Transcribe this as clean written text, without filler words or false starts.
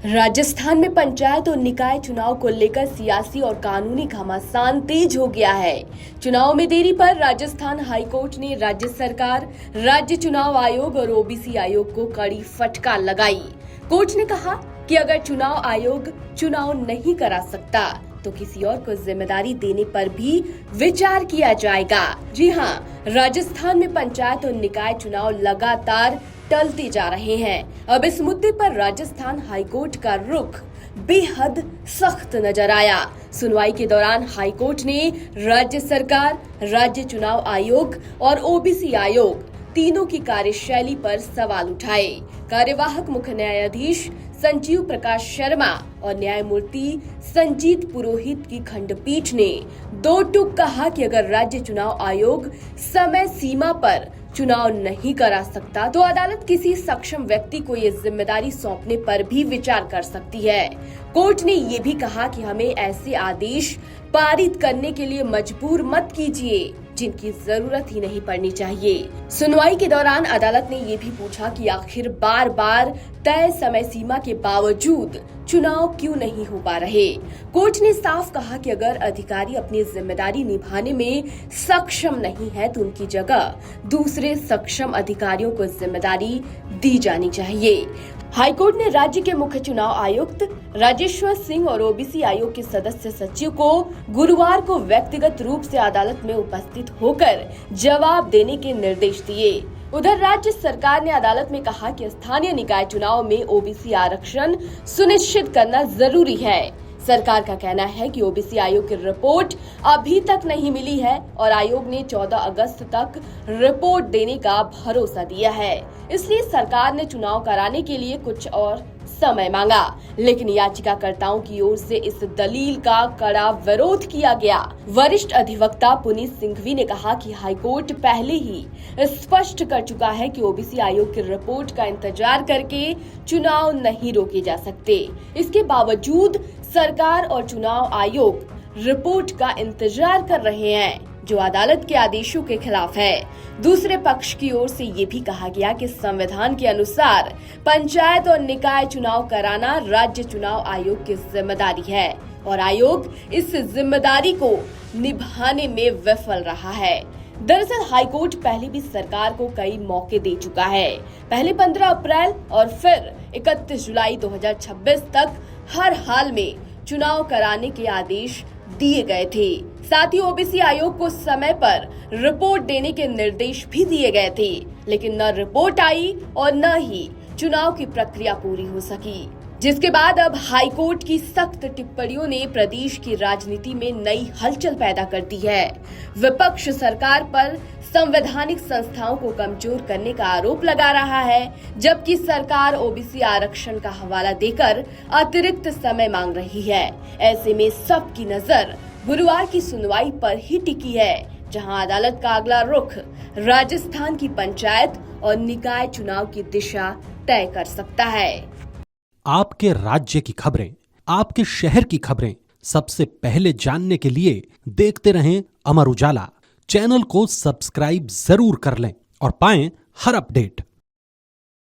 राजस्थान में पंचायत और निकाय चुनाव को लेकर सियासी और कानूनी घमासान तेज हो गया है। चुनाव में देरी पर राजस्थान हाईकोर्ट ने राज्य सरकार, राज्य चुनाव आयोग और ओबीसी आयोग को कड़ी फटकार लगाई। कोर्ट ने कहा कि अगर चुनाव आयोग चुनाव नहीं करा सकता तो किसी और को जिम्मेदारी देने पर भी विचार किया जाएगा। जी हां, राजस्थान में पंचायत और निकाय चुनाव लगातार टलते जा रहे हैं। अब इस मुद्दे पर राजस्थान हाईकोर्ट का रुख बेहद सख्त नजर आया। सुनवाई के दौरान हाईकोर्ट ने राज्य सरकार, राज्य चुनाव आयोग और ओबीसी आयोग तीनों की कार्यशैली पर सवाल उठाए। कार्यवाहक मुख्य न्यायाधीश संजीव प्रकाश शर्मा और न्यायमूर्ति संजीत पुरोहित की खंडपीठ ने दो टूक कहा कि अगर राज्य चुनाव आयोग समय सीमा पर चुनाव नहीं करा सकता तो अदालत किसी सक्षम व्यक्ति को ये जिम्मेदारी सौंपने पर भी विचार कर सकती है। कोर्ट ने ये भी कहा कि हमें ऐसे आदेश पारित करने के लिए मजबूर मत कीजिए जिनकी जरूरत ही नहीं पड़नी चाहिए। सुनवाई के दौरान अदालत ने ये भी पूछा कि आखिर बार बार तय समय सीमा के बावजूद चुनाव क्यों नहीं हो पा रहे। कोर्ट ने साफ कहा कि अगर अधिकारी अपनी जिम्मेदारी निभाने में सक्षम नहीं है तो उनकी जगह दूसरे सक्षम अधिकारियों को जिम्मेदारी दी जानी चाहिए। हाईकोर्ट ने राज्य के मुख्य चुनाव आयुक्त राजेश्वर सिंह और ओबीसी आयोग के सदस्य सचिव को गुरुवार को व्यक्तिगत रूप से अदालत में उपस्थित होकर जवाब देने के निर्देश दिए। उधर राज्य सरकार ने अदालत में कहा कि स्थानीय निकाय चुनाव में ओबीसी आरक्षण सुनिश्चित करना जरूरी है। सरकार का कहना है कि ओबीसी आयोग की रिपोर्ट अभी तक नहीं मिली है और आयोग ने 14 अगस्त तक रिपोर्ट देने का भरोसा दिया है। इसलिए सरकार ने चुनाव कराने के लिए कुछ और समय मांगा, लेकिन याचिकाकर्ताओं की ओर से इस दलील का कड़ा विरोध किया गया। वरिष्ठ अधिवक्ता पुनीत सिंघवी ने कहा कि हाईकोर्ट पहले ही स्पष्ट कर चुका है कि ओबीसी आयोग की रिपोर्ट का इंतजार करके चुनाव नहीं रोके जा सकते। इसके बावजूद सरकार और चुनाव आयोग रिपोर्ट का इंतजार कर रहे हैं, जो अदालत के आदेशों के खिलाफ है। दूसरे पक्ष की ओर से ये भी कहा गया कि संविधान के अनुसार पंचायत और निकाय चुनाव कराना राज्य चुनाव आयोग की जिम्मेदारी है और आयोग इस जिम्मेदारी को निभाने में विफल रहा है। दरअसल हाईकोर्ट पहले भी सरकार को कई मौके दे चुका है। पहले 15 अप्रैल और फिर 31 जुलाई 2026 तक हर हाल में चुनाव कराने के आदेश दिए गए थे। साथ ही ओबीसी आयोग को समय पर रिपोर्ट देने के निर्देश भी दिए गए थे, लेकिन न रिपोर्ट आई और न ही चुनाव की प्रक्रिया पूरी हो सकी, जिसके बाद अब हाईकोर्ट की सख्त टिप्पणियों ने प्रदेश की राजनीति में नई हलचल पैदा कर दी है। विपक्ष सरकार पर संवैधानिक संस्थाओं को कमजोर करने का आरोप लगा रहा है, जबकि सरकार ओबीसी आरक्षण का हवाला देकर अतिरिक्त समय मांग रही है। ऐसे में सबकी नजर गुरुवार की सुनवाई पर ही टिकी है, जहां अदालत का अगला रुख राजस्थान की पंचायत और निकाय चुनाव की दिशा तय कर सकता है। आपके राज्य की खबरें, आपके शहर की खबरें सबसे पहले जानने के लिए देखते रहें अमर उजाला। चैनल को सब्सक्राइब जरूर कर लें और पाएं हर अपडेट।